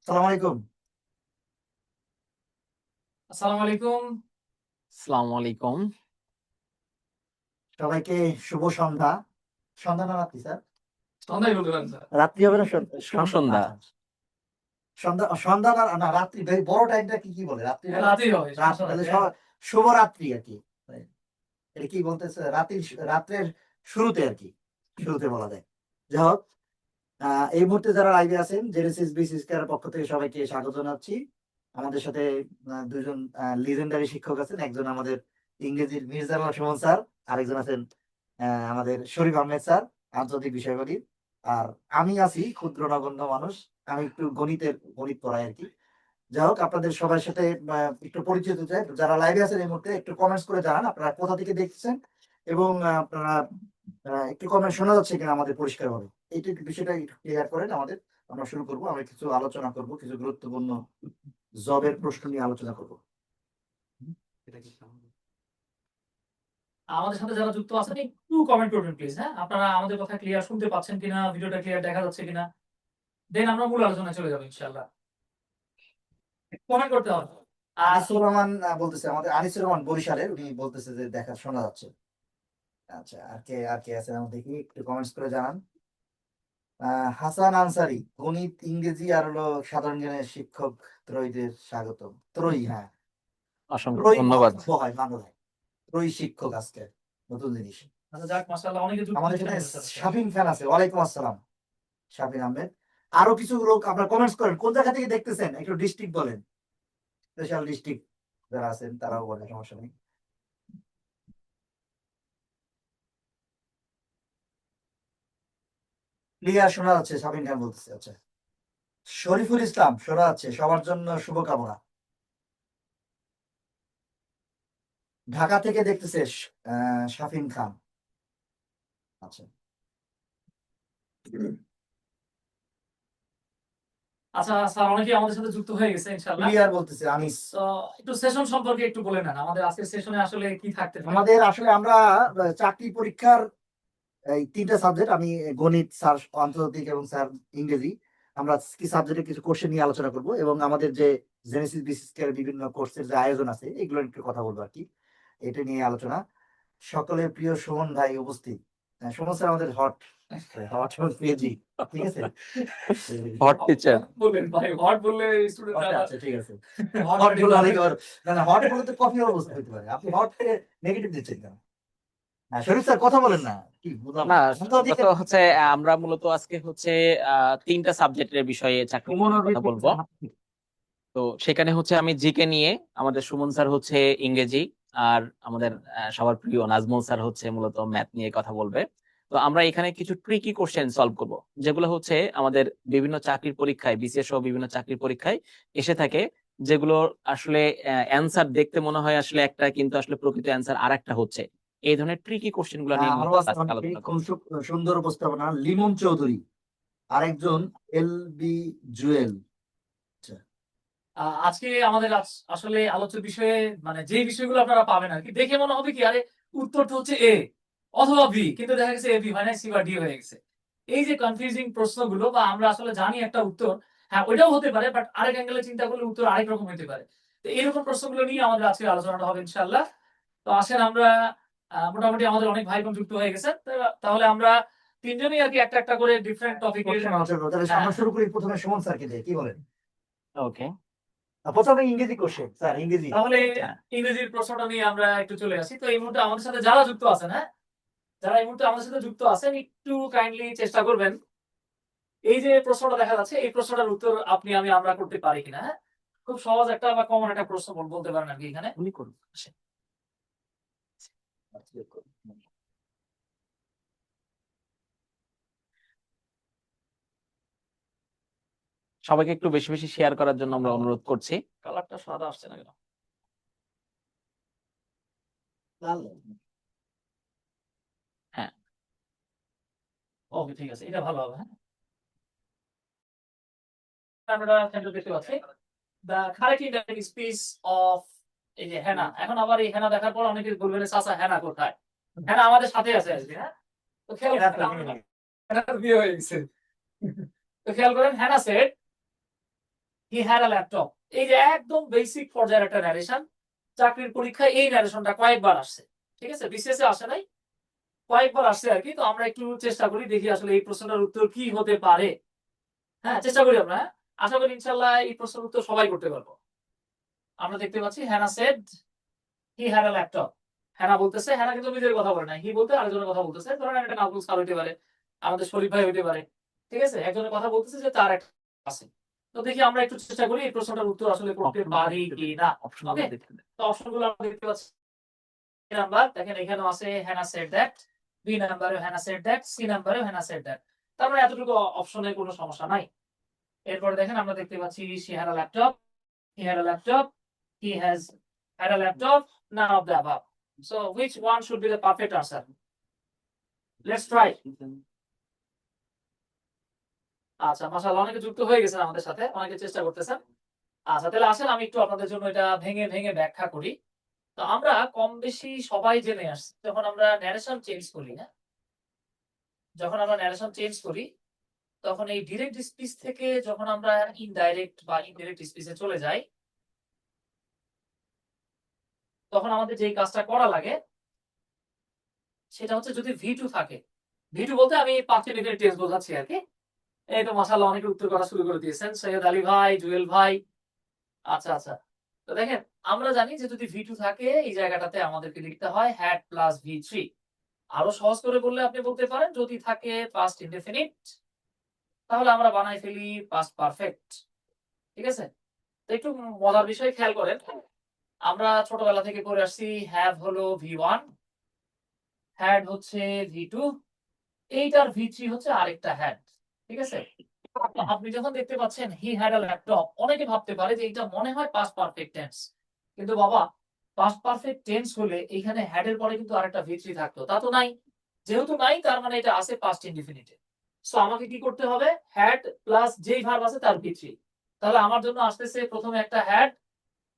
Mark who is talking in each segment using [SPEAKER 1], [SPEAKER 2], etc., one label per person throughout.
[SPEAKER 1] সালাম আলাইকুম।
[SPEAKER 2] আসসালামু আলাইকুম।
[SPEAKER 3] আসসালামু আলাইকুম।
[SPEAKER 1] সবাইকে শুভ সন্ধ্যা। সন্ধ্যা না রাত্রি স্যার?
[SPEAKER 2] সন্ধ্যায় বলতে পারেন স্যার।
[SPEAKER 1] রাত্রি হবে না
[SPEAKER 3] শুভ সন্ধ্যা।
[SPEAKER 1] আচ্ছা। সন্ধ্যা সন্ধ্যা না রাত্রি বড় টাইমটা কি বলে? রাত্রি বলে?
[SPEAKER 2] রাতেই হবে,
[SPEAKER 1] রাত
[SPEAKER 2] সমস্যা
[SPEAKER 1] তাহলে
[SPEAKER 2] নাই, হ্যাঁ।
[SPEAKER 1] শুভরাত্রি আর কি। এটা কি বলতেছে? রাত্রের শুরুতে আর কি, শুরুতে বলা যায়। যাই হোক, এই মুহূর্তে যারা লাইভে আছেন জেনেসিস বিসিএস এর পক্ষ থেকে সবাইকে স্বাগত জানাচ্ছি। আমাদের সাথে দুজন লিজেন্ডারি শিক্ষক আছেন, একজন আমাদের ইংরেজির মির্জানুর সুমন স্যার, আরেকজন আছেন আমাদের শরীফ আহমেদ স্যার, আন্তর্জাতিক বিষয়বাদী। আর আমি আছি ক্ষুদ্র নগণ্য মানুষ, আমি একটু গণিত পড়াই আর কি। যাই হোক, আপনাদের সবার সাথে একটু পরিচিত চাই। যারা লাইভে আছেন এই মুহূর্তে একটু কমেন্টস করে জানান আপনারা কোথা থেকে দেখছেন, এবং আপনারা একটু কমেন্ট শোনা যাচ্ছে কিনা আমাদের পরিষ্কার ভাবে, এইটা বিষয়টা একটু ক্লিয়ার করেন আমাদের। আমরা শুরু করবো, আমরা কিছু আলোচনা করব, কিছু গুরুত্বপূর্ণ জবের প্রশ্ন নিয়ে আলোচনা করব। এটা কি
[SPEAKER 2] আমাদের সাথে যারা যুক্ত আছেন একটু কমেন্ট করবেন প্লিজ, হ্যাঁ। আপনারা আমাদের কথা ক্লিয়ার শুনতে পাচ্ছেন কিনা, ভিডিওটা ক্লিয়ার দেখা যাচ্ছে কিনা, দেন আমরা মূল আলোচনায় চলে যাবো ইনশাআল্লাহ। কমেন্ট করতে হবে। আর
[SPEAKER 1] আনিসুর রহমান বলতেছে, আমাদের আনিসুর রহমান বরিশালের, উনি বলতেছে যে দেখা শোনা যাচ্ছে। আচ্ছা, আর কে আছে আমরা দেখি, একটু কমেন্টস করে জানান। হাসান আনসারি, গণিত, ইংরেজি আর হলো সাধারণ জ্ঞানের শিক্ষক ত্রয়ীদের স্বাগত। ত্রয়ী, হ্যাঁ,
[SPEAKER 3] অসংখ্য
[SPEAKER 1] ত্রয়ী
[SPEAKER 3] ধন্যবাদ।
[SPEAKER 1] হয় মানব হয়, ত্রয়ী শিক্ষক আজকে নতুন জিনিস।
[SPEAKER 2] আচ্ছা, যাক, মাশাআল্লাহ, অনেকে যুক্ত
[SPEAKER 1] আমাদের
[SPEAKER 2] হচ্ছেন
[SPEAKER 1] সাথে
[SPEAKER 2] আমাদের সাথে।
[SPEAKER 1] শাফিন খান আছে, ওয়ালাইকুম আসসালাম শাফিন আহমেদ। আরো কিছু লোক আপনারা কমেন্টস করেন, কোন জায়গা থেকে দেখতেছেন একটু ডিস্ট্রিক্ট বলেন, স্পেশাল ডিস্ট্রিক্ট যারা আছেন তারাও বলে, সমস্যা নেই। ক্লিয়ার শোনা যাচ্ছে, শাফিন খান বলতেছে। আচ্ছা, শরীফুল ইসলাম শোনা যাচ্ছে, সবার জন্য শুভকামনা। ঢাকা থেকে দেখতেছে শাফিন খান। আচ্ছা,
[SPEAKER 2] আচ্ছা স্যার, অনেকেই আমাদের সাথে যুক্ত হয়ে গেছে ইনশাআল্লাহ।
[SPEAKER 1] ক্লিয়ার বলতেছে আনিস।
[SPEAKER 2] তো একটু সেশন সম্পর্কে একটু বলে নেন, আমাদের আজকের সেশনে আসলে কি থাকতে পারে।
[SPEAKER 1] আমাদের আসলে আমরা চাকরি পরীক্ষার এই তিনটা সাবজেক্ট, আমি গণিত, স্যার আন্তর্জাতিক এবং স্যার ইংরেজি, আমরা কি সাবজেক্টে কিছু কোর্সে নিয়ে আলোচনা করব, এবং আমাদের যে জেনেসিস বিসিএস এর বিভিন্ন কোর্সের যে আয়োজন আছে এগুলো একটু কথা বলবো আর কি, এটা নিয়ে আলোচনা। সকলের প্রিয় সুমন ভাই উপস্থিত। সুমন স্যার আমাদের হট হট পেজি, ঠিক আছে।
[SPEAKER 3] Hot teacher.
[SPEAKER 2] বলেন ভাই, হট বললে স্টুডেন্টরা
[SPEAKER 1] আচ্ছা, ঠিক আছে। হট বলে অনেকে না হট বলে তো কফি অবস্থা হতে পারে, আপনি হট নেগেটিভ দিচ্ছেন কেন? হ্যাঁ, শরীফ স্যার কথা বলেন না, কি বুঝলাম
[SPEAKER 3] না,
[SPEAKER 1] না।
[SPEAKER 3] তো হচ্ছে আমরা মূলত আজকে হচ্ছে তিনটা সাবজেক্টের বিষয়ে চাকরি নিয়ে কথা বলবো। তো সেখানে হচ্ছে আমি জিকে নিয়ে, আমাদের সুমন স্যার হচ্ছে ইংরেজি, আর আমাদের সবার প্রিয় নাজমুল স্যার হচ্ছে মূলত ম্যাথ নিয়ে কথা বলবে। তো আমরা এখানে কিছু ট্রিকি কোশ্চেন সলভ করব, যেগুলো হচ্ছে আমাদের বিভিন্ন চাকরির পরীক্ষায়, বিসিএস সহ বিভিন্ন চাকরির পরীক্ষায় এসে থাকে, যেগুলো আসলে অ্যান্সার দেখতে মনে হয় আসলে একটা, কিন্তু আসলে প্রকৃত অ্যান্সার আর একটা হচ্ছে। এই ধরনের ট্রিকি কোশ্চেন গুলো নিয়ে
[SPEAKER 1] আরো
[SPEAKER 3] মূলত
[SPEAKER 1] আছে
[SPEAKER 3] আজকে
[SPEAKER 1] অনেকে,
[SPEAKER 3] আলোচনা
[SPEAKER 1] খুব
[SPEAKER 3] করবো।
[SPEAKER 1] সুন্দর উপস্থাপনা, লিমন চৌধুরী, আরেকজন এল বি জুয়েল। আচ্ছা,
[SPEAKER 2] আজকে আমাদের আসলে আলোচ্য বিষয়ে মানে যে বিষয়গুলো আপনারা পাবেন আর কি, দেখে মনে হবে কি আরে উত্তরটা হচ্ছে এ অথবা বি, কিন্তু দেখা গেছে এ বি হয় না, সি বা ডি হয়ে গেছে। এই যে কনফিউজিং প্রশ্নগুলো, বা আমরা আসলে জানি একটা উত্তর, হ্যাঁ ওইটাও হতে পারে, বাট আরেক অ্যাঙ্গেলে চিন্তা করলে উত্তর আরেক রকম হতে পারে। তো এইরকম প্রশ্নগুলো নিয়ে আমাদের আজকে আলোচনাটা হবে ইনশাআল্লাহ। তো আসেন আমরা, মোটামুটি আমাদের অনেক ভাই বোন যুক্ত হয়ে গেছে, তাহলে আমরা তিনজনই আর কি একটা একটা করে ডিফারেন্ট টপিকের।
[SPEAKER 1] তাহলে আমরা শুরু করি প্রথমে সুমন স্যারকে দিয়ে, কি বলেন?
[SPEAKER 3] ওকে।
[SPEAKER 1] প্রথমে ইংরেজি কোশ্চেন স্যার, ইংরেজি।
[SPEAKER 2] তাহলে ইংরেজির প্রশ্নটা নিয়ে আমরা একটু চলে আসি। তো এই মুহূর্তে আমাদের সাথে যারা যুক্ত আছেন, হ্যাঁ, যারা এই মুহূর্তে আমাদের সাথে যুক্ত আছেন, একটু কাইন্ডলি চেষ্টা করবেন এই যে প্রশ্নটা দেখা যাচ্ছে, এই প্রশ্নটার উত্তর আপনি আমরা করতে পারি কিনা। হ্যাঁ, খুব সহজ একটা বা কমন একটা প্রশ্ন বলতে পারেন আর কি এখানে।
[SPEAKER 3] উনি করুন। সবাইকে একটু বেশি বেশি শেয়ার করার জন্য আমরা অনুরোধ করছি।
[SPEAKER 2] কালারটা সাদা আসছে না কেন?
[SPEAKER 3] হ্যাঁ,
[SPEAKER 2] ওকে, ঠিক আছে, এটা ভালো হবে। হ্যাঁ, আমরা সেন্টার দেখতে পাচ্ছি the correct indirect speech of, এই যে হেনা। এখন আবার এই হেনা দেখার পর অনেকে বলবেন চাচা হেনা কোথায়। হেনা আমাদের সাথে আছে আজকে, হ্যাঁ। তো খেয়াল হেনার বিয়ে হয়ে গেছে। তো খেয়াল করেন, Hannah said he had a laptop. এই যে একদম বেসিক পর্যায়ের একটা ন্যারেশন, চাকরির পরীক্ষায় এই ন্যারেশনটা কয়েকবার আসছে, ঠিক আছে, বিসিএস এ আসে নাই, কয়েকবার আসছে আর কি। তো আমরা একটু চেষ্টা করি, দেখি আসলে এই প্রশ্নটার উত্তর কি হতে পারে। হ্যাঁ, চেষ্টা করি আমরা। হ্যাঁ, আশা করি ইনশাল্লাহ এই প্রশ্নের উত্তর সবাই করতে পারবো। আমরা দেখতে পাচ্ছি Hannah said he had a laptop. Hannah বলতেছে, হ্যানা কিন্তু নিজের কথা বলে না, হি বলতে আরেকজনের কথা বলতেছে। ধরেন একটা নাজমুল স্যার হইতে পারে, আমাদের শরীফ ভাই হইতে পারে, ঠিক আছে, একজনের কথা বলতেছে যে তার একটা আছে। তো দেখি আমরা একটু চেষ্টা করি এই প্রশ্নটার উত্তর আসলে করতে পারি কি না। ওকে, তো অপশনগুলো আমরা দেখতে পাচ্ছি। নাম্বার দেখেন এখানেও আছে হ্যানা সেড দ্যাট, বি নাম্বারে হ্যানা সেড দ্যাট, সি নাম্বারে হ্যানা সেড দ্যাট। তার মানে এতটুকু অপশনের কোনো সমস্যা নাই। এরপরে দেখেন আমরা দেখতে পাচ্ছি she had a laptop, he had a laptop, he has had a laptop, none of the above. So which one should be the perfect answer? Let's try. আচ্ছা, মাশাআল্লাহ, অনেকে যুক্ত হয়ে গেছেন আমাদের সাথে, অনেকে চেষ্টা করতেছেন। আচ্ছা, তাহলে আসেন আমি একটু আপনাদের জন্য এটা ভেঙে ভেঙে ব্যাখ্যা করি। তো আমরা কম বেশি সবাই জেনে আসছি, যখন আমরা ন্যারেশন চেঞ্জ করি, না, যখন আমরা ন্যারেশন চেঞ্জ করি, তখন এই ডিরেক্ট স্পিচ থেকে যখন আমরা ইনডাইরেক্ট বা ইনডিরেক্ট স্পিচে চলে যাই, তখন আমাদের যেই কাজটা করা লাগে সেটা হচ্ছে যদি V2 থাকে। V2 বলতে আমি 5 মিনিটের টেস্ট বোঝাচ্ছি আর কি। এই তো মাশাআল্লাহ, অনেকে উত্তর করা শুরু করে দিয়েছেন, সৈয়দ আলী ভাই, জুয়েল ভাই। আচ্ছা আচ্ছা, তো দেখেন আমরা জানি যে যদি V2 থাকে এই জায়গাটাতে আমাদেরকে লিখতে হয় হ্যাড প্লাস V3। আরো সহজ করে বললে আপনি বলতে পারেন যদি থাকে পাস্ট ইনডেফিনিট, তাহলে আমরা বানাই ফেলি পাস্ট পারফেক্ট, ঠিক আছে। তো একটু মজার বিষয় খেয়াল করেন, আমরা ছোটবেলা থেকে পড়ে আসছি হ্যাভ হলো V1, হ্যাড হচ্ছে V2, এইটার V3 হচ্ছে আরেকটা হ্যাড, ঠিক আছে। আপনি যখন দেখতে পাচ্ছেন হি হ্যাড আ ল্যাপটপ, অনেকে ভাবতে পারে যে এটা মনে হয় পাস্ট পারফেক্ট টেন্স, কিন্তু বাবা পাস্ট পারফেক্ট টেন্স হলে এখানে হ্যাড এর পরে কিন্তু আরেকটা V3 থাকতো, তা তো নাই। যেহেতু নাই, তার মানে এটা আছে পাস্ট ইনডিফিনিটে। সো আমাকে কি করতে হবে, হ্যাড প্লাস যেই ভার্ব আছে তার V3। তাহলে আমার জন্য আসতেছে প্রথমে একটা হ্যাড,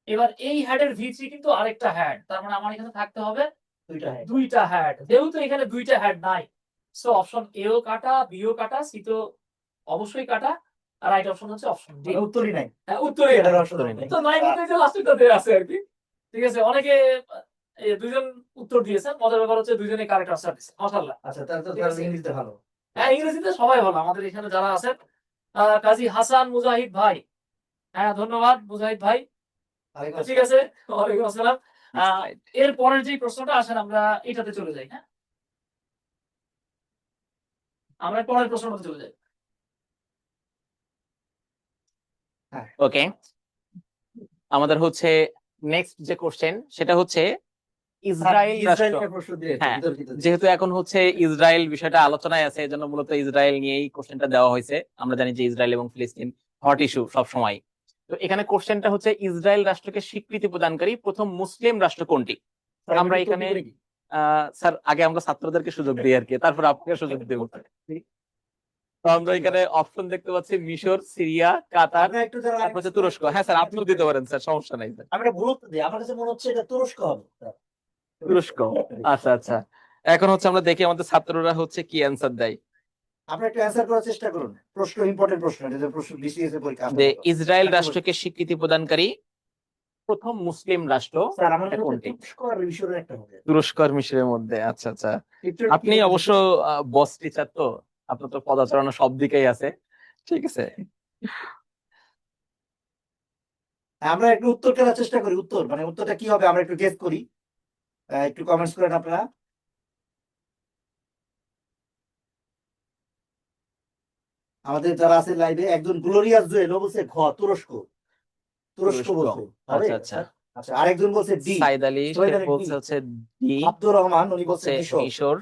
[SPEAKER 2] এবার এই হ্যাড এর V3 কিন্তু আরেকটা হ্যাড, তার মানে আমার এখানে থাকতে হবে দুইটা হ্যাড। যেহেতু এখানে দুইটা হ্যাড নাই, সো অপশন এ ও কাটা, বি ও কাটা, সি তো অবশ্যই কাটা, আর রাইট অপশন হচ্ছে অপশন ডি।
[SPEAKER 1] উত্তরই নাই।
[SPEAKER 2] হ্যাঁ, উত্তরই
[SPEAKER 1] এটার
[SPEAKER 2] নাই।
[SPEAKER 1] অপশনই নাই।
[SPEAKER 2] তো নাই বলতে যে লাস্টেরটাতে আছে আর কি, ঠিক আছে। অনেকে এই দুইজন উত্তর দিয়েছেন, মজার ব্যাপার হচ্ছে দুইজনে কারেক্ট আনসার দিয়েছে, মাশাআল্লাহ।
[SPEAKER 1] আচ্ছা, তাহলে তো
[SPEAKER 2] ঠিক আছে।
[SPEAKER 1] ইংরেজিতে ভালো।
[SPEAKER 2] হ্যাঁ, ইংরেজিতে সবাই ভালো আমাদের এখানে যারা আছেন। কাজী হাসান মুজাহিদ ভাই, হ্যাঁ ধন্যবাদ মুজাহিদ ভাই।
[SPEAKER 1] আরেকবার
[SPEAKER 2] ঠিক আছে, ওয়ালাইকুম আসসালাম। এর পরের যে প্রশ্নটা আসেন আমরা এটাতে চলে যাই। হ্যাঁ, আমরা পরের প্রশ্নটাতে চলে যাই।
[SPEAKER 3] ওকে, আমাদের হচ্ছে নেক্সট যে কোশ্চেন সেটা হচ্ছে ইসরায়েল রাষ্ট্র।
[SPEAKER 1] ইসরায়েলের প্রশ্ন দিয়েছে,
[SPEAKER 3] হ্যাঁ,
[SPEAKER 1] বিতর্কিত।
[SPEAKER 3] যেহেতু এখন হচ্ছে ইসরায়েল বিষয়টা আলোচনায় আছে, এজন্য মূলত ইসরায়েল নিয়েই কোশ্চেনটা দেওয়া হয়েছে। আমরা জানি যে ইসরায়েল এবং ফিলিস্তিন হট ইস্যু সব সময়। তো এখানে কোশ্চেনটা হচ্ছে ইসরায়েল রাষ্ট্রকে স্বীকৃতি প্রদানকারী প্রথম মুসলিম রাষ্ট্র কোনটি? আমরা এখানে স্যার আগে আমরা ছাত্রদেরকে সুযোগ দিই আর কি, তারপর আপনাকে সুযোগ দেব। তো আমরা এখানে অপশন দেখতে পাচ্ছি মিশর, সিরিয়া, কাতার,
[SPEAKER 1] আমি একটু যারা
[SPEAKER 3] তারপর হচ্ছে তুরস্ক। হ্যাঁ স্যার, আপনিও দিতে পারেন স্যার, সমস্যা নাই স্যার।
[SPEAKER 1] আমি একটা ভুল উত্তর দিই, আমার কাছে মনে হচ্ছে এটা তুরস্ক হবে।
[SPEAKER 3] তুরস্ক, আচ্ছা আচ্ছা। এখন হচ্ছে আমরা দেখি আমাদের ছাত্ররা হচ্ছে কি অ্যান্সার দেয়।
[SPEAKER 1] আপনি একটু অ্যান্সার করার চেষ্টা করুন, প্রশ্ন ইম্পর্টেন্ট প্রশ্ন, এটা যে প্রশ্ন বিসিএস এর পরীক্ষা
[SPEAKER 3] যে ইসরায়েল রাষ্ট্রকে স্বীকৃতি প্রদানকারী প্রথম মুসলিম রাষ্ট্র
[SPEAKER 1] স্যার আমার
[SPEAKER 3] এটা কোনটি?
[SPEAKER 1] তুরস্ক আর মিশরের একটা হবে।
[SPEAKER 3] তুরস্ক আর মিশরের মধ্যে, আচ্ছা আচ্ছা।
[SPEAKER 1] একটু
[SPEAKER 3] আপনি অবশ্য বস টিচার, তো আপনার তো পদাচারণা সব দিকেই আছে, ঠিক আছে।
[SPEAKER 1] আমরা একটু উত্তর করার চেষ্টা করি, উত্তর মানে উত্তরটা কি হবে আমরা একটু গেস করি, একটু কমেন্টস করেন আপনারা। আমাদের যারা আছে লাইভে, একজন গ্লোরিয়াস জুয়েল ও বলছে ঘ, তুরস্ক। তুরস্ক
[SPEAKER 3] তুরস্ক,
[SPEAKER 1] বলছে হবে।
[SPEAKER 3] আচ্ছা আচ্ছা।
[SPEAKER 1] আচ্ছা, আরেকজন বলছে ডি,
[SPEAKER 3] সাইদ আলী
[SPEAKER 1] সৈয়দ
[SPEAKER 3] সে
[SPEAKER 1] আলী
[SPEAKER 3] বলছে
[SPEAKER 1] ডি।
[SPEAKER 3] হচ্ছে ডি,
[SPEAKER 1] আব্দুর রহমান উনি বলছে
[SPEAKER 3] হচ্ছে
[SPEAKER 1] মিশর।
[SPEAKER 3] মিশর,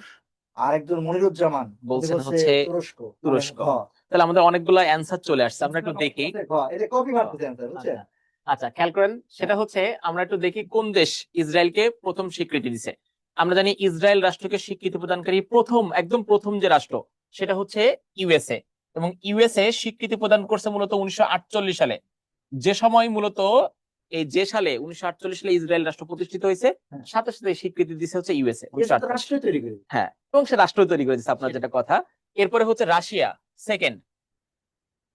[SPEAKER 1] আর একজন মনিরুজ্জামান উনি
[SPEAKER 3] বলছেন
[SPEAKER 1] বলছে
[SPEAKER 3] হচ্ছে
[SPEAKER 1] তুরস্ক।
[SPEAKER 3] তুরস্ক।
[SPEAKER 1] ঘ।
[SPEAKER 3] তাহলে আমাদের অনেকগুলো অ্যান্সার চলে আসছে, আমরা একটু দেখি।
[SPEAKER 1] ঘ, এটা কপি মারতেছে অ্যান্সার, বুঝছেন?
[SPEAKER 3] আচ্ছা আচ্ছা, খেয়াল করেন, সেটা হচ্ছে আমরা একটু দেখি কোন দেশ ইসরায়েলকে প্রথম স্বীকৃতি দিছে। আমরা জানি ইসরায়েল রাষ্ট্রকে স্বীকৃতি প্রদানকারী প্রথম, একদম প্রথম যে রাষ্ট্র সেটা হচ্ছে ইউএসএ, এবং ইউএসএ স্বীকৃতি প্রদান করছে মূলত 1948 সালে। যে সময় মূলত এই যে সালে 1948 সালে ইসরায়েল রাষ্ট্র প্রতিষ্ঠিত হয়েছে, সাথে সাথে স্বীকৃতি দিছে হচ্ছে ইউএসএ।
[SPEAKER 1] এটা তো রাষ্ট্র তৈরি করে।
[SPEAKER 3] হ্যাঁ, এবং সে রাষ্ট্র তৈরি করে দিচ্ছে, আপনার যেটা কথা। এরপরে হচ্ছে রাশিয়া সেকেন্ড,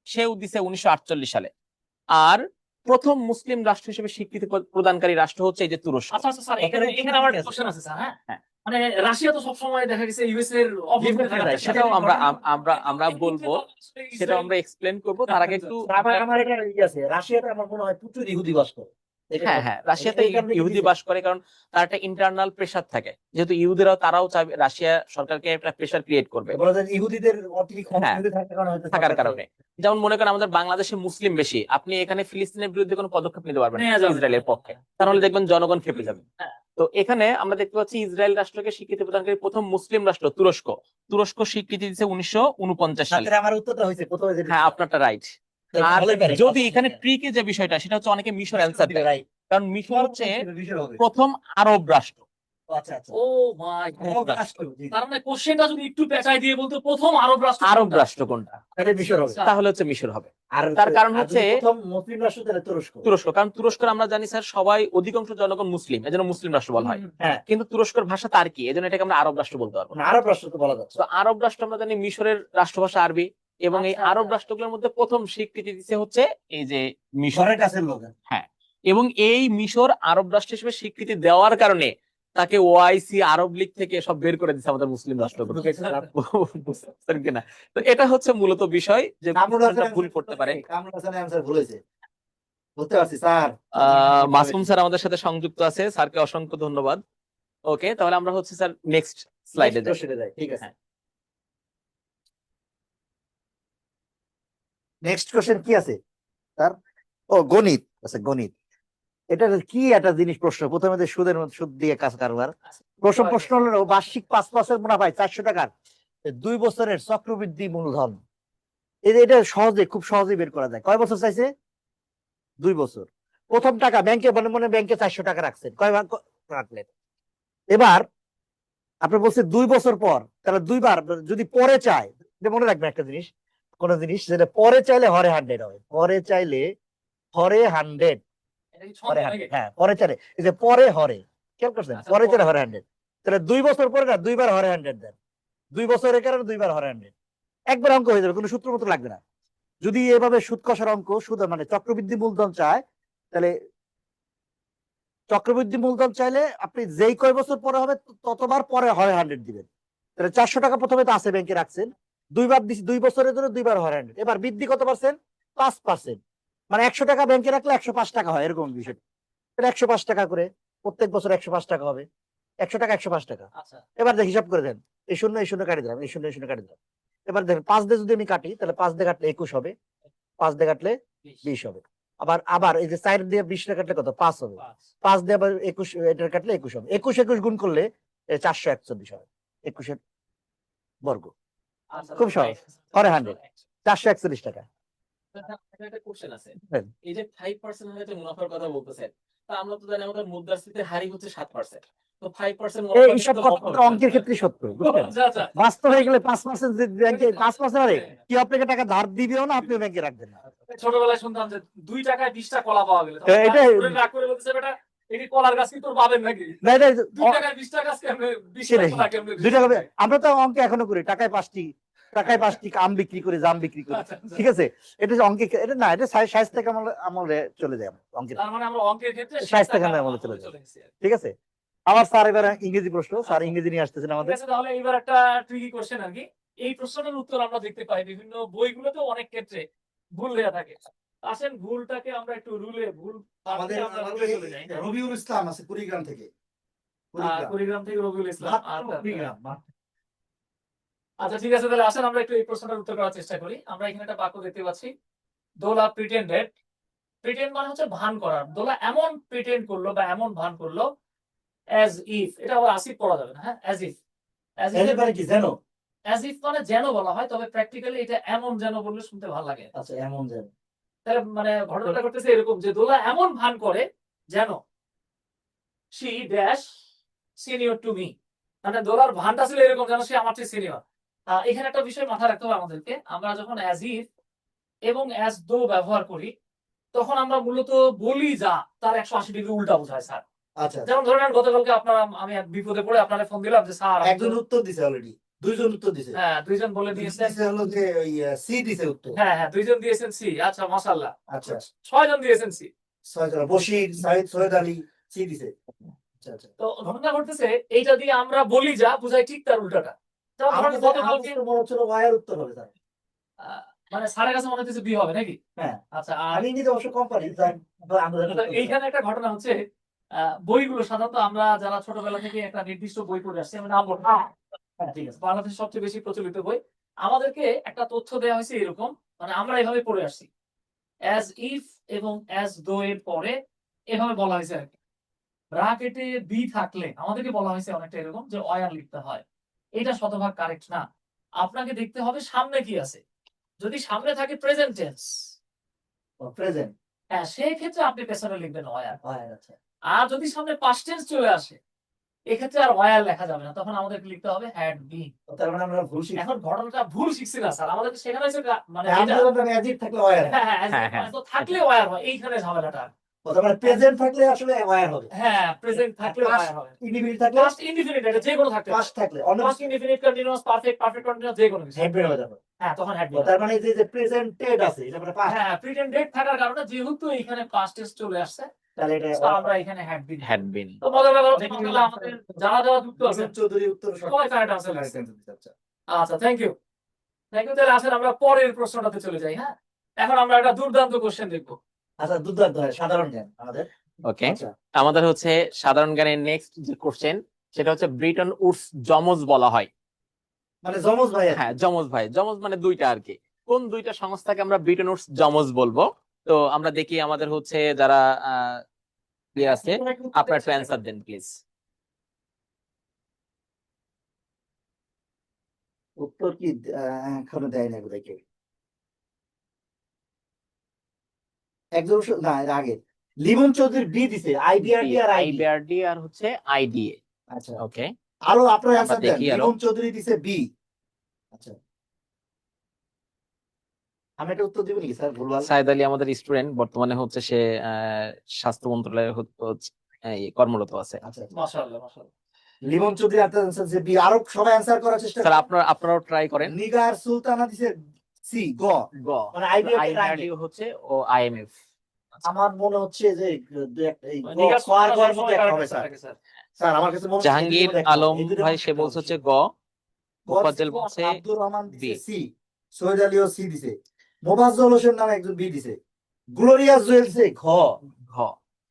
[SPEAKER 3] সেও দিছে 1948 সালে। আর প্রথম মুসলিম রাষ্ট্র হিসেবে স্বীকৃতি প্রদানকারী রাষ্ট্র হচ্ছে এই যে তুরস্ক।
[SPEAKER 2] আচ্ছা আচ্ছা স্যার, এখানে এখানে আমার একটা কোশ্চেন আছে স্যার। হ্যাঁ,
[SPEAKER 3] হ্যাঁ।
[SPEAKER 2] মানে রাশিয়া তো সবসময় দেখা গেছে ইউএস এর অপোজিটে থাকে।
[SPEAKER 3] সেটাও আমরা বলবো, সেটাও আমরা এক্সপ্লেন করবো। তার আগে একটু
[SPEAKER 1] আমার এটা ইয়ে আছে, রাশিয়াতে আমার মনে হয় প্রচুর ইহুদি বাস করে।
[SPEAKER 3] হ্যাঁ, রাশিয়াতে
[SPEAKER 1] এই কারণে কি
[SPEAKER 3] ইহুদি
[SPEAKER 1] দিছে?
[SPEAKER 3] বাস করে, কারণ তার একটা ইন্টারনাল প্রেসার থাকে, যেহেতু ইহুদিরাও তারাও চাবে রাশিয়া সরকারকে একটা প্রেসার ক্রিয়েট করবে
[SPEAKER 1] বলা যায় ইহুদিদের অতিরিক্ত
[SPEAKER 3] হ্যাঁ,
[SPEAKER 1] ইহুদি থাকার কারণে হয়তো
[SPEAKER 3] থাকার
[SPEAKER 1] সরকার
[SPEAKER 3] কারণে। যেমন মনে করেন আমাদের বাংলাদেশে মুসলিম বেশি, আপনি এখানে ফিলিস্তিনের বিরুদ্ধে কোনো পদক্ষেপ নিতে পারবেন না
[SPEAKER 2] নেওয়া যাবে না।
[SPEAKER 3] ইসরায়েলের পক্ষে, তাহলে দেখবেন জনগণ খেপে যাবে।
[SPEAKER 2] হ্যাঁ।
[SPEAKER 3] তো এখানে আমরা দেখতে পাচ্ছি ইসরায়েল রাষ্ট্রকে স্বীকৃতি প্রদানকারী প্রথম মুসলিম রাষ্ট্র তুরস্ক। তুরস্ক স্বীকৃতি দিয়েছে 1949 সালে।
[SPEAKER 1] তাহলে আমার উত্তরটা হয়েছে প্রথমে যেটা
[SPEAKER 3] হ্যাঁ, আপনারটা রাইট।
[SPEAKER 1] তাহলে
[SPEAKER 3] আর
[SPEAKER 1] ভালোই পারে।
[SPEAKER 3] যদি এখানে ট্রিকে যে বিষয়টা, সেটা হচ্ছে অনেকে মিশর অ্যান্সার দেয়,
[SPEAKER 1] রাইট,
[SPEAKER 3] কারণ মিশর হচ্ছে
[SPEAKER 1] বিষয় হবে।
[SPEAKER 3] প্রথম আরব রাষ্ট্র।
[SPEAKER 1] আচ্ছা আচ্ছা,
[SPEAKER 2] ও মাই
[SPEAKER 1] আরব
[SPEAKER 2] গড,
[SPEAKER 1] রাষ্ট্র, জি।
[SPEAKER 2] তার মানে কোশ্চেনটা যদি একটু পেঁচাই দিয়ে বলতো প্রথম আরব রাষ্ট্র
[SPEAKER 3] আরব
[SPEAKER 2] কোনটা?
[SPEAKER 3] রাষ্ট্র কোনটা,
[SPEAKER 1] তাহলে মিশর হবে।
[SPEAKER 3] তাহলে হচ্ছে মিশর হবে।
[SPEAKER 1] আর
[SPEAKER 3] তার কারণ
[SPEAKER 1] আর
[SPEAKER 3] হচ্ছে
[SPEAKER 1] যদি প্রথম মুসলিম রাষ্ট্র তাহলে তুরস্ক।
[SPEAKER 3] তুরস্ক, কারণ তুরস্কের আমরা জানি স্যার সবাই অধিকাংশ জনগণ মুসলিম, এজন্য মুসলিম রাষ্ট্র বলা হয়।
[SPEAKER 1] হ্যাঁ,
[SPEAKER 3] কিন্তু তুরস্কের ভাষা তার কি, এজন্য এটাকে আমরা আরব রাষ্ট্র বলতে পারবো না।
[SPEAKER 1] না, আরব রাষ্ট্র তো বলা যাচ্ছে।
[SPEAKER 3] তো আরব রাষ্ট্র আমরা জানি মিশরের রাষ্ট্রভাষা আরবি, এবং এই
[SPEAKER 2] আচ্ছা,
[SPEAKER 3] আরব
[SPEAKER 2] আচ্ছা।
[SPEAKER 3] রাষ্ট্রগুলোর মধ্যে প্রথম স্বীকৃতি দিচ্ছে হচ্ছে এই যে মিশর।
[SPEAKER 1] ঘরের কাছের লোক।
[SPEAKER 3] হ্যাঁ, এবং এই মিশর আরব রাষ্ট্র হিসেবে স্বীকৃতি দেওয়ার কারণে তাকে ওআইসি আরব লীগ থেকে সব বের করে দিচ্ছে আমাদের মুসলিম রাষ্ট্রগুলো। বুঝতে পারছেন কিনা? তো এটা হচ্ছে মূলত বিষয় যে
[SPEAKER 1] কামরুল
[SPEAKER 3] কিছুটা
[SPEAKER 1] হাসান
[SPEAKER 3] ভুল করতে পারে।
[SPEAKER 1] কামরুল হাসান অ্যান্সার ভুলেছে, বুঝতে পারছি স্যার।
[SPEAKER 3] মাসুম স্যার আমাদের সাথে সংযুক্ত আছে, স্যারকে অসংখ্য ধন্যবাদ। ওকে, তাহলে আমরা হচ্ছে স্যার নেক্সট স্লাইডে যাই।
[SPEAKER 1] কোশ্চেনে যাই, ঠিক আছে।
[SPEAKER 3] হ্যাঁ।
[SPEAKER 1] নেক্সট কোশ্চেন কি আছে স্যার? ও গণিত, আচ্ছা গণিত। এটা কি একটা জিনিস প্রশ্ন, প্রথমে যে সুদের মধ্যে সুদ দিয়ে কাজ কারবার। প্রশ্ন হলো বার্ষিক 5% মুনাফায় 400 টাকার 2 বছরের চক্রবৃদ্ধি মূলধন। এটা সহজে, খুব সহজেই বের করা যায়। কয় বছর চাইছে? 2 বছর। প্রথম টাকা ব্যাংকে, মনে মনে ব্যাংকে 400 টাকা রাখছেন, কয় ভাগ রাখলেন? এবার আপনি বলছেন 2 বছর পর, তাহলে দুইবার যদি পরে চায়, এটা মনে রাখবেন একটা জিনিস, কোন জিনিস যেটা পরে চাইলে হরে 100 হয়, পরে চাইলে হরে 100,
[SPEAKER 2] এটা কি
[SPEAKER 1] পরে
[SPEAKER 2] ছন্দ
[SPEAKER 1] 100,
[SPEAKER 2] নাকি?
[SPEAKER 1] হ্যাঁ পরে চাইলে, এই যে পরে হরে, খেয়াল করছেন,
[SPEAKER 2] আচ্ছা,
[SPEAKER 1] পরে চাইলে
[SPEAKER 2] পরে।
[SPEAKER 1] হরে 100, তাহলে 2 বছর পরে না দুইবার হরে 100 দেন, 2 বছরের কারণে দুইবার হরে 100, একবার অঙ্ক হয়ে যাবে, কোনো সূত্র মতো লাগবে না। যদি এভাবে সুদ কষার অঙ্ক, সুদ মানে চক্রবৃদ্ধি মূলধন চায়, তাহলে চক্রবৃদ্ধি মূলধন চাইলে আপনি যেই কয় বছর পরে হবে ততবার পরে হয় 100 দিবেন। তাহলে 400 টাকা প্রথমে তো আছে ব্যাংকে রাখছেন, দুইবার দিচ্ছি, 2 বছরের জন্য দুইবার হয় 100, এবার বৃদ্ধি কত পার্সেন্ট? 5%, মানে 100 টাকা ব্যাংকে রাখলে 105 টাকা হয়, এরকম বিষয়। তাহলে 105 টাকা করে প্রত্যেক বছর 105 টাকা হবে, 100 টাকা 105 টাকা।
[SPEAKER 2] আচ্ছা,
[SPEAKER 1] এবার হিসাব করে দেন, এই শূন্য কাটি দিলাম, এই শূন্য কাটি দিলাম। এবার দেখেন 5 দিয়ে যদি আমি কাটি, তাহলে 5 দিয়ে কাটলে 21 হবে, 5 দিয়ে কাটলে 20 হবে। আবার আবার এই যে 4 দিয়ে 20 টা কাটলে কত? 5 হবে। 5 দিয়ে আবার 21 এটা কাটলে 21 হবে, 21 গুণ করলে 441 হবে, 21 বর্গ।
[SPEAKER 2] আচ্ছা,
[SPEAKER 1] খুব সহজ, হরে 100, 441 টাকা।
[SPEAKER 2] এখানে একটা কোশ্চেন আছে।
[SPEAKER 1] হ্যাঁ।
[SPEAKER 2] এই যে 5% এর যে মুনাফার কথা বলতেছেন, তা আমরা তো জানি আমাদের মুদ্রাস্ফীতির হারই হচ্ছে 7%। তো 5%
[SPEAKER 1] এইসব কথা অঙ্কের ক্ষেত্রে সত্য, বুঝলেন?
[SPEAKER 2] আচ্ছা, আচ্ছা।
[SPEAKER 1] বাস্তব হয়ে গেলে 5% ব্যাংকে 5% আরে কি আপনাকে টাকা ধার দিবেও না, আপনিও ব্যাংকে রাখবেন না।
[SPEAKER 2] ছোটবেলায় শুনতাম যে 2 টাকায় 20 টা কলা পাওয়া গেল।
[SPEAKER 1] এটা
[SPEAKER 2] রাগ করে বলতেছে, বেটা এই কলার গাছ কি তোর পাবেন নাকি?
[SPEAKER 1] না, এটা
[SPEAKER 2] 2 টাকায় 20 টা গাছ কেমনে 20 টা কলা কেমনে?
[SPEAKER 1] 2 টাকা আমরা তো অঙ্কে এখনো করি, টাকায় 5টি আম বিক্রি করে, জাম বিক্রি করি,
[SPEAKER 2] আচ্ছা, আচ্ছা।
[SPEAKER 1] ঠিক আছে? এটা যে অঙ্কে, এটা না, এটা শায়েস্তা আমলে চলে যায় অঙ্কের,
[SPEAKER 2] তার মানে আমরা অঙ্কের ক্ষেত্রে
[SPEAKER 1] শায়েস্তা খানের আমলে চলে যায়, ঠিক আছে? আমার স্যার এবার ইংরেজি প্রশ্ন, স্যার ইংরেজি নিয়ে আসতেছেন
[SPEAKER 2] ঠিক
[SPEAKER 1] আমাদের।
[SPEAKER 2] আছে, তাহলে এইবার একটা ট্রিকি কোশ্চেন আর কি। এই প্রশ্নটার উত্তর আমরা দেখতে পাই বিভিন্ন বইগুলোতে, অনেক ক্ষেত্রে ভুল দেয়া থাকে। আসেন ভুলটাকে আমরা একটু রুলে ভুল
[SPEAKER 1] আমাদের
[SPEAKER 2] আমরা রুলে চলে যাই।
[SPEAKER 1] রবিউল ইসলাম আছে কুড়িগ্রাম থেকে,
[SPEAKER 2] কুড়িগ্রাম থেকে রবিউল ইসলাম।
[SPEAKER 1] মাত্র কুড়িগ্রাম।
[SPEAKER 2] আচ্ছা ঠিক আছে, তাহলে আসেন আমরা একটু এই প্রশ্নটার উত্তর করার চেষ্টা করি। আমরা এখানে একটা বাক্য দেখতে পাচ্ছি, দোলা প্রিটেন্ডেড। প্রিটেন্ড মানে হচ্ছে ভান করার। দোলা এমন প্রিটেন্ড করলো বা এমন ভান করলো, অ্যাজ ইফ, এটা আবার আসিফ পড়া যাবে না, হ্যাঁ, অ্যাজ ইফ। অ্যাজ ইফ
[SPEAKER 1] মানে কি জানো?
[SPEAKER 2] অ্যাজ ইফ মানে যেন বলা হয়, তবে প্র্যাকটিক্যালি এটা এমন যেন বললে শুনতে ভালো লাগে।
[SPEAKER 1] আচ্ছা, এমন যেন,
[SPEAKER 2] তাহলে মানে ঘটনাটা ঘটতেছে এরকম যে দোলা এমন ভান করে যেন she dash senior to me, মানে দোলার ভানটা ছিল এরকম যেন সে আমার চেয়ে সিনিয়র। এখানে একটা বিষয় মাথায় রাখতে হবে আমাদেরকে, আমরা যখন অ্যাজ ইফ এবং অ্যাজ দো ব্যবহার করি, তখন আমরা মূলত বলি যা তার 180 ডিগ্রি উল্টা বোঝায় স্যার।
[SPEAKER 1] আচ্ছা
[SPEAKER 2] যেমন ধরে নেন গতকালকে আপনারা, আমি এক বিপদে পড়ে আপনারা ফোন দিলাম যে স্যার
[SPEAKER 1] একজন উত্তর দিছে অলরেডি, দুইজন উত্তর দিছে।
[SPEAKER 2] হ্যাঁ, দুইজন বলে দিয়েছেন।
[SPEAKER 1] দিছে হলো যে ওই সি দিছে উত্তর।
[SPEAKER 2] হ্যাঁ হ্যাঁ, দুইজন দিয়েছেন সি। আচ্ছা, মাশাআল্লাহ।
[SPEAKER 1] আচ্ছা
[SPEAKER 2] 6 জন দিয়েছেন সি।
[SPEAKER 1] 6 জন বশির, সাইদ, সৈয়দ আলী সি দিছে। আচ্ছা আচ্ছা।
[SPEAKER 2] তো ঘটনা ঘটতেছে এইটা দিয়ে আমরা বলি যা বুঝাই ঠিক তার উল্টাটা। যেমন
[SPEAKER 1] আমার
[SPEAKER 2] ধরেন
[SPEAKER 1] কাছে আমার
[SPEAKER 2] গতকালকে
[SPEAKER 1] কাছে মনে হচ্ছিল ওয়ার উত্তর হবে স্যার।
[SPEAKER 2] মানে স্যারের কাছে মনে হচ্ছে বি হবে নাকি?
[SPEAKER 1] হ্যাঁ।
[SPEAKER 2] আচ্ছা, আর
[SPEAKER 1] আমি নিজে অবশ্য কোম্পানি যাই আমরা
[SPEAKER 2] তো এইখানে একটা ঘটনা হচ্ছে, বইগুলো সাধারণত আমরা যারা ছোটবেলা থেকে একটা নির্দিষ্ট বই পড়ে আসছি, আমি নাম বলবো না। হ্যাঁ, ঠিক আছে। বাংলাদেশের সবচেয়ে বেশি প্রচলিত বই। আমাদেরকে একটা তথ্য দেওয়া হয়েছে এরকম, মানে আমরা এভাবে পড়ে আসছি। অ্যাজ ইফ এবং অ্যাজ দো এর পরে এভাবে বলা হয়েছে আরকি। ব্র্যাকেটে বি থাকলে আমাদেরকে বলা হয়েছে অনেকটা এরকম যে ওয়্যার লিখতে হয়। এটা শতভাগ কারেক্ট না। আপনাকে দেখতে হবে সামনে কি আছে। যদি সামনে থাকে প্রেজেন্ট টেন্স,
[SPEAKER 1] প্রেজেন্ট।
[SPEAKER 2] হ্যাঁ, সেই ক্ষেত্রে আপনি পেছনে লিখবেন ওয়্যার।
[SPEAKER 1] আচ্ছা।
[SPEAKER 2] আর যদি সামনে পাস্ট টেন্স চলে আসে, এক্ষেত্রে আর ওয়্যার লেখা যাবে না। তখন আমাদেরকে লিখতে হবে হ্যাড বিন।
[SPEAKER 1] তার মানে আমরা ভুল শিখছি।
[SPEAKER 2] এখন ঘটনাটা ভুল শিখছি না স্যার, আমাদেরকে শেখানো হয়েছে মানে এটা।
[SPEAKER 1] আমরা ম্যাজিক থাকলে ওয়ার।
[SPEAKER 2] হ্যাঁ হ্যাঁ,
[SPEAKER 3] হ্যাঁ, হ্যাঁ।
[SPEAKER 2] তো থাকলে ওয়্যার হয়, এইখানে ঝামেলাটা।
[SPEAKER 1] তার মানে প্রেজেন্ট থাকলে আসলে ওয়ার হবে।
[SPEAKER 2] হ্যাঁ, প্রেজেন্ট থাকলে
[SPEAKER 1] Past
[SPEAKER 2] ওয়্যার হবে।
[SPEAKER 1] ইনডিফিনিট থাকলে
[SPEAKER 2] পাস্ট ইনডিফিনিট, এটা যে কোনো থাকতে পারে।
[SPEAKER 1] পাস্ট থাকলে অন্য
[SPEAKER 2] past indefinite, continuous, perfect, perfect continuous, যে কোনো কিছু।
[SPEAKER 1] হেড বের হয়ে যাবে।
[SPEAKER 2] হ্যাঁ, তখন হ্যাড বিন।
[SPEAKER 1] তার মানে যে যে প্রেজেন্টেড আছে এটা মানে পাস্ট।
[SPEAKER 2] হ্যাঁ, প্রিটেন্ডেড থাকার কারণে যেহেতু এখানে পাস্ট টেন্স চলে আসছে,
[SPEAKER 1] তাহলে এটা
[SPEAKER 2] তো আমরা এখানে হ্যাড বিন।
[SPEAKER 3] Had been.
[SPEAKER 2] তো মজার ব্যাপার হচ্ছে মাশাআল্লাহ আমাদের যারা যারা যুক্ত আছে
[SPEAKER 1] চৌধুরী উত্তর
[SPEAKER 2] সবাই কারেক্ট আনসার লিখছে।
[SPEAKER 1] আচ্ছা।
[SPEAKER 2] আচ্ছা, থ্যাংক ইউ। Thank you. তাহলে আসেন আমরা পরের প্রশ্নটাতে চলে যাই। হ্যাঁ, এখন আমরা একটা দুর্দান্ত কোশ্চেন দেখবো।
[SPEAKER 1] আচ্ছা দুর্দান্ত হয় সাধারণ জ্ঞান আমাদের।
[SPEAKER 3] ওকে,
[SPEAKER 1] আচ্ছা
[SPEAKER 3] আমাদের হচ্ছে সাধারণ জ্ঞানের নেক্সট যে কোশ্চেন, সেটা হচ্ছে ব্রিটন উডস যমজ বলা হয়।
[SPEAKER 1] মানে যমজ ভাই আর কি।
[SPEAKER 3] হ্যাঁ, যমজ ভাই। যমজ মানে দুইটা আর কি। কোন দুইটা সংস্থাকে আমরা ব্রিটন উডস যমজ বলবো? তো আমরা দেখি আমাদের হচ্ছে যারা ইয়ে আছে, আপনার একটু অ্যান্সার দেন প্লিজ।
[SPEAKER 1] উত্তর কি এখনো দেয় না বোধহয় কেউ। একজন না এর আগে লিমন চৌধুরী বি দিছে আইবিআরডি আর আইবি।
[SPEAKER 3] আইবিআরডি আর হচ্ছে আইডিএ।
[SPEAKER 1] আচ্ছা
[SPEAKER 3] ওকে,
[SPEAKER 1] আরো আপনার
[SPEAKER 3] আমরা
[SPEAKER 1] অ্যানসার দেন।
[SPEAKER 3] দেখি আরো।
[SPEAKER 1] লিমন চৌধুরী দিছে বি। আচ্ছা আমি একটা উত্তর দিব নাকি স্যার ভুলভাল?
[SPEAKER 3] সাইদ আলী আমাদের স্টুডেন্ট, বর্তমানে হচ্ছে সে স্বাস্থ্য মন্ত্রণালয়ে কর্মরত আছে।
[SPEAKER 1] আচ্ছা
[SPEAKER 2] মাশাআল্লাহ, মাশাআল্লাহ।
[SPEAKER 1] লিমন চৌধুরী অ্যান্সার দিছে বি। আরো সবাই অ্যানসার করার চেষ্টা
[SPEAKER 3] স্যার
[SPEAKER 1] করেন।
[SPEAKER 3] আপনারাও ট্রাই করেন।
[SPEAKER 1] নিগার সুলতানা দিছে সি গ।
[SPEAKER 3] গ
[SPEAKER 1] মানে আইবিআরডি আর
[SPEAKER 3] আইবিআরডি হচ্ছে ও আইএমএফ।
[SPEAKER 1] আমার মনে হচ্ছে যে দুই একটা এই
[SPEAKER 2] নিগার
[SPEAKER 1] কর
[SPEAKER 2] সুলতানা
[SPEAKER 1] কর
[SPEAKER 2] সবসময়
[SPEAKER 1] মধ্যে একটা
[SPEAKER 2] correct
[SPEAKER 1] হবে
[SPEAKER 2] answer
[SPEAKER 1] স্যার।
[SPEAKER 2] রাখে, স্যার।
[SPEAKER 1] স্যার আমার কাছে মনে হচ্ছে এই
[SPEAKER 3] জাহাঙ্গীর
[SPEAKER 1] দুটোর মধ্যে একটা
[SPEAKER 3] আলম
[SPEAKER 1] হবে। এই দুটোর
[SPEAKER 3] ভাই
[SPEAKER 1] মধ্যে
[SPEAKER 3] সে
[SPEAKER 1] একটা
[SPEAKER 3] বলছে
[SPEAKER 1] হবে।
[SPEAKER 3] হচ্ছে গ, মোফাজ্জল বলছে
[SPEAKER 1] আব্দুর রহমান দিছে
[SPEAKER 3] বি।
[SPEAKER 1] সি। সৈয়দ আলীও সি দিছে। মোফাজ্জল হোসেন নামে একজন বি দিছে। গ্লোরিয়া জুয়েলসে ঘ।
[SPEAKER 3] ঘ।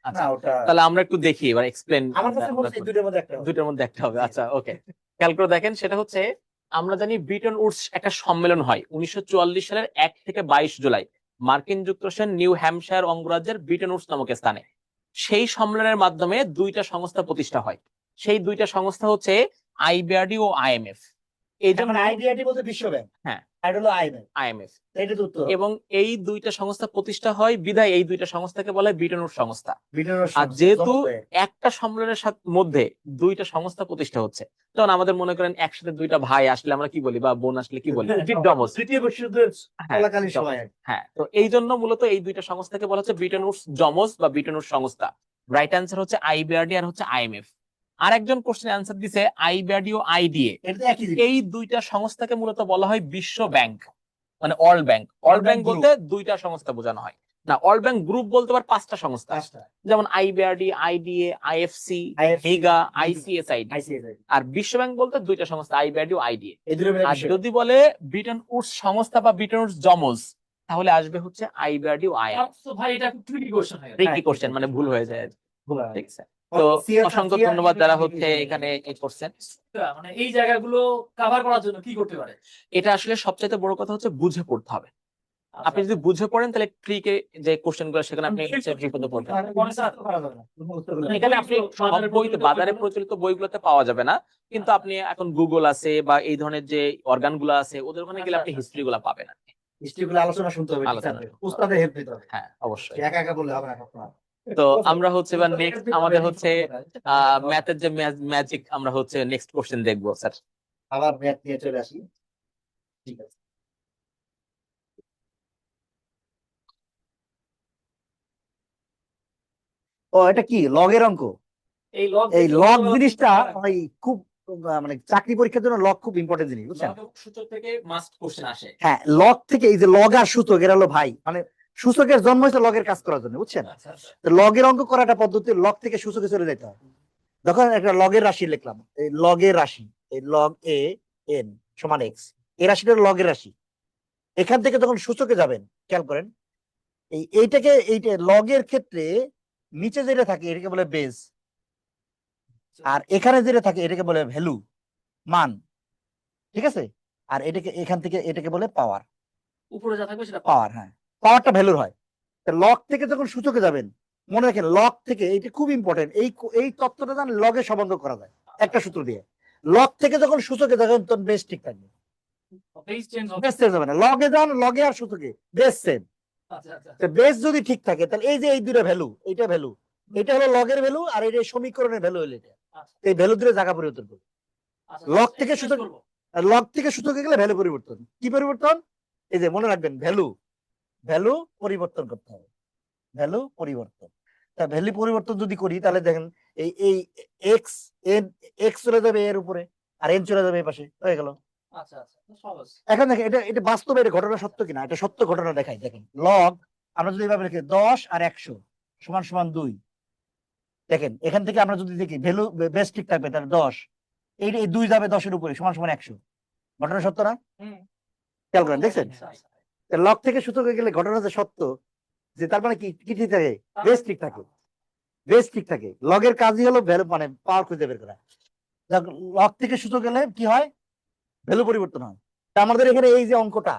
[SPEAKER 1] না
[SPEAKER 3] আচ্ছা,
[SPEAKER 1] ওটা
[SPEAKER 3] তাহলে আমরা একটু দেখি এবার এক্সপ্লেন।
[SPEAKER 1] আমার কাছে মনে হচ্ছে এই দুটোর মধ্যে একটা হবে।
[SPEAKER 3] দুটোর মধ্যে একটা হবে। আচ্ছা, ওকে, খেয়াল করে দেখেন। সেটা হচ্ছে, আমরা জানি ব্রিটন উডস একটা সম্মেলন হয় 1944 সালের 1 থেকে 22 জুলাই মার্কিন যুক্তরাষ্ট্রের নিউ হ্যাম্পশায়ার অঙ্গরাজ্যের ব্রিটন উডস নামক স্থানে। সেই সম্মেলনের মাধ্যমে দুইটা সংস্থা প্রতিষ্ঠা হয়। সেই দুইটা সংস্থা হচ্ছে আইবিআরডি ও আইএমএফ। এই জন্য
[SPEAKER 1] মানে আইডিআইডি বলতে বিশ্ব ব্যাংক।
[SPEAKER 3] হ্যাঁ,
[SPEAKER 1] আর হলো আইএমএফ।
[SPEAKER 3] আইএমএফ।
[SPEAKER 1] এটা তো উত্তর।
[SPEAKER 3] এবং এই দুইটা সংস্থা প্রতিষ্ঠা হয় বিধায় এই দুইটা সংস্থাকে বলা হয় ব্রিটন উডস সংস্থা।
[SPEAKER 1] ব্রিটেনের
[SPEAKER 3] আর
[SPEAKER 1] সংস্থা,
[SPEAKER 3] যেহেতু
[SPEAKER 1] জনপ্রিয়।
[SPEAKER 3] একটা সম্মেলনের মধ্যে দুইটা সংস্থা প্রতিষ্ঠা হচ্ছে, তখন আমাদের মনে করেন একসাথে দুইটা ভাই আসলে আমরা কি বলি, বা বোন আসলে কি বলি, যমজ।
[SPEAKER 1] তৃতীয় বিশ্বযুদ্ধের
[SPEAKER 3] হ্যাঁ,
[SPEAKER 1] চলাকালীন সময় আর কি।
[SPEAKER 3] হ্যাঁ। তো এই জন্য মূলত এই দুইটা সংস্থাকে বলা হচ্ছে ব্রিটন উডস যমজ বা ব্রিটন উডস সংস্থা। রাইট অ্যান্সার হচ্ছে আইবিআরডি আর হচ্ছে আইএমএফ। আর একজন কোশ্চেন অ্যান্সার দিছে আইবিআরডি ও আইডিএ।
[SPEAKER 1] এটা তো একই জিনিস।
[SPEAKER 3] এই দুইটা সংস্থাকে মূলত বলা হয় বিশ্ব ব্যাংক, মানে ওয়ার্ল্ড ব্যাংক। ওয়ার্ল্ড ব্যাংক বলতে দুইটা সংস্থা বোঝানো হয় না, ওয়ার্ল্ড ব্যাংক গ্রুপ বলতে পারে 5টা সংস্থা,
[SPEAKER 1] পাঁচটা।
[SPEAKER 3] যেমন IBRD, IDA, IFC,
[SPEAKER 1] IFC,
[SPEAKER 3] Higa, ICSID.
[SPEAKER 1] ICSI
[SPEAKER 3] আর বিশ্ব ব্যাংক বলতে দুইটা সংস্থা, আইবিআরডি ও আইডিএ।
[SPEAKER 1] এই দুটো মিলে
[SPEAKER 3] আর
[SPEAKER 1] বিশ্ব
[SPEAKER 3] যদি বলে ব্রিটন উডস সংস্থা বা ব্রিটন উডস যমজ, তাহলে আসবে হচ্ছে আইবিআরডি ও আইএম।
[SPEAKER 2] তো ভাই এটা খুব ট্রিকি কোশ্চেন হয়ে গেছে।
[SPEAKER 3] ট্রিকি কোশ্চেন, মানে ভুল হয়ে যায়।
[SPEAKER 1] ব্যাংক।
[SPEAKER 3] ঠিক আছে, তো অসংখ্য ধন্যবাদ যারা হচ্ছে এখানে এই করছেন।
[SPEAKER 2] মানে এই জায়গাগুলো কভার করার জন্য কি করতে পারে?
[SPEAKER 3] এটা আসলে সবচাইতে বড় কথা হচ্ছে বুঝে পড়তে হবে।
[SPEAKER 2] আচ্ছা,
[SPEAKER 3] আপনি যদি বুঝে পড়েন তাহলে ট্রিকে যে কোশ্চেন গুলো সেখানে আপনি বিপদে পড়বেন। এখানে আপনি সব বইতে, বাজারে প্রচলিত বইগুলোতে পাওয়া যাবে না, কিন্তু আপনি এখন গুগল আছে বা এই ধরনের যে অর্গান গুলো আছে ওদের ওখানে গেলে আপনি হিস্ট্রি গুলা পাবেন।
[SPEAKER 1] হিস্ট্রিগুলো আলোচনা শুনতে হবে,
[SPEAKER 3] আলোচনা
[SPEAKER 1] টিচারদের,
[SPEAKER 3] শুনতে হবে।
[SPEAKER 1] উস্তাদের হেল্প নিতে হবে।
[SPEAKER 3] হ্যাঁ, অবশ্যই।
[SPEAKER 1] একা একা বললে হবে না কখনো।
[SPEAKER 3] তো আমরা হচ্ছে এবার নেক্সট আমাদের হচ্ছে ম্যাথের যে ম্যাজিক, আমরা হচ্ছে নেক্সট কোশ্চেন দেখবো স্যার।
[SPEAKER 1] আবার ম্যাথ নিয়ে চলে আসি। ঠিক আছে। ও এটা কি লগের অঙ্ক?
[SPEAKER 2] এই লগ
[SPEAKER 1] এই লগ জিনিসটা ওই খুব মানে চাকরি পরীক্ষার জন্য লগ খুব ইম্পর্টেন্ট জিনিস, বুঝছেন?
[SPEAKER 3] সূত্র থেকে মাস্ট কোশ্চেন আসে।
[SPEAKER 1] হ্যাঁ, লগ থেকে এই যে লগ আর সূচক এরা হলো ভাই, মানে সূচকের জন্ম হয়েছে লগের কাজ করার জন্য, বুঝছেন?
[SPEAKER 2] আচ্ছা আচ্ছা
[SPEAKER 1] তো লগের অঙ্ক করা একটা পদ্ধতি, লগ থেকে সূচকে চলে যেতে হয়। যখন একটা লগের রাশি লিখলাম, এই লগের রাশি, এই লগ এ এন সমান এক্স, এই রাশিটা হলো লগের রাশি। এখান থেকে যখন সূচকে যাবেন, খেয়াল করেন এইটা লগের ক্ষেত্রে নিচে যেটা থাকে এটাকে বলে বেস, আর এখানে যেটা থাকে এটাকে বলে ভ্যালু, মান, ঠিক আছে? আর এটাকে এখান থেকে এটাকে বলে পাওয়ার।
[SPEAKER 2] উপরে যা থাকবে সেটা
[SPEAKER 1] পাওয়ার, হ্যাঁ, পাওয়ারটা ভ্যালুর হয়। লগ থেকে যখন সূচকে যাবেন, মনে রাখেন লগ থেকে, এইটা খুব ইম্পর্টেন্ট, এই তত্ত্বটা জান লগে সম্বন্ধ করা যায় একটা সূত্র দিয়ে। লগ থেকে যখন সূচকে যাবেন তখন বেস ঠিক থাকবে,
[SPEAKER 2] বেস চেঞ্জ হবে।
[SPEAKER 1] বেস চেঞ্জ হবে না। লগে যান, লগে আর সূচকে বেস সেম।
[SPEAKER 2] আচ্ছা আচ্ছা
[SPEAKER 1] বেস যদি ঠিক থাকে তাহলে এই যে এই দুটো ভ্যালু, এইটা ভ্যালু, এটা হলো লগের ভ্যালু, আর এটা সমীকরণের ভ্যালু হলো এটা।
[SPEAKER 2] আচ্ছা
[SPEAKER 1] এই ভ্যালু দুটো জায়গা পরিবর্তন করবে।
[SPEAKER 2] আচ্ছা
[SPEAKER 1] লগ থেকে
[SPEAKER 2] express
[SPEAKER 1] সূচক,
[SPEAKER 2] করবো।
[SPEAKER 1] লগ থেকে সূচকে গেলে ভ্যালু পরিবর্তন। কি পরিবর্তন? এই যে মনে রাখবেন, ভ্যালু, ভ্যালু পরিবর্তন করতে হবে, ভ্যালু পরিবর্তন। তা ভ্যালু পরিবর্তন যদি করি তাহলে দেখেন এই এক্স এন, এক্স চলে যাবে এর উপরে, আর এন চলে যাবে এই পাশে, হয়ে গেল।
[SPEAKER 2] আচ্ছা আচ্ছা সহজ।
[SPEAKER 1] এখন দেখেন এটা এটা বাস্তবে এটা ঘটনা সত্য কিনা, এটা সত্য ঘটনা দেখাই। দেখেন লগ আমরা যদি এভাবে লিখি 10 আর 100 সমান সমান 2, দেখেন এখান থেকে আমরা যদি দেখি ভ্যালু বেস ঠিক থাকবে, তাহলে 10, এই 2 যাবে 10 এর উপরে সমান সমান 100, ঘটনা সত্য না?
[SPEAKER 2] হুম
[SPEAKER 1] খেয়াল করেন, দেখছেন?
[SPEAKER 2] আচ্ছা, আচ্ছা।
[SPEAKER 1] লগ থেকে সূচকে গেলে ঘটনা যে সত্য, যে তার মানে কি কি ঠিক থাকে, বেস ঠিক থাকে, বেস ঠিক থাকে। লগের কাজই হলো ভ্যালু, মানে পাওয়ার খুঁজে বের করা। লগ থেকে সূচক গেলে কি হয়, ভ্যালু পরিবর্তন হয়। তা আমাদের এখানে এই যে অঙ্কটা,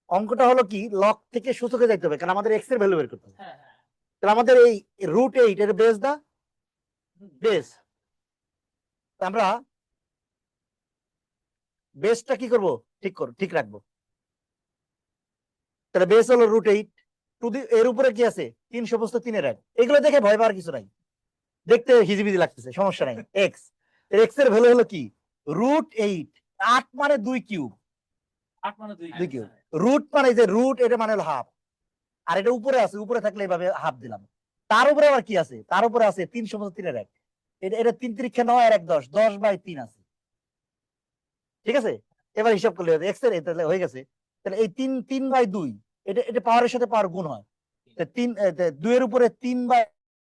[SPEAKER 1] অঙ্কটা হলো কি, লগ থেকে সূচকে যাইতে হবে, কারণ আমাদের এক্স এর ভ্যালু বের করতে হবে।
[SPEAKER 2] হ্যাঁ হ্যাঁ
[SPEAKER 1] তাহলে আমাদের এই √8 এর বেস দা বেস, আমরা বেসটা কি করব, ঠিক রাখবো। তাহলে বেস হলো √8, এর উপরে কি আছে 3 সমস্ত 3-এর এক, এগুলো দেখে ভয় পাওয়ার কিছু নাই, দেখতে হিজিবিজি লাগতেছে, সমস্যা নাই। এক্স, এক্স এর ভ্যালু হলো কি, √8, 8 মানে 2 কিউব,
[SPEAKER 2] 8 মানে 2
[SPEAKER 1] 2 কিউব, রুট মানে যে রুট, এটা মানে হলো হাফ, আর এটা উপরে আছে, উপরে থাকলে এইভাবে হাফ দিলাম। তার উপরে আবার কি আছে, তার উপরে আছে 3 সমস্ত 3-এর এক, এটা এটা 3 3 9 আর 1 10, 10/3 আছে, ঠিক আছে? এবার হিসাব করলে এক্স এর তাহলে হয়ে গেছে। তাহলে এই 3 3/2, এটা এটা পাওয়ারের সাথে পাওয়ার গুণ হয়, 2 এর উপরে 3/2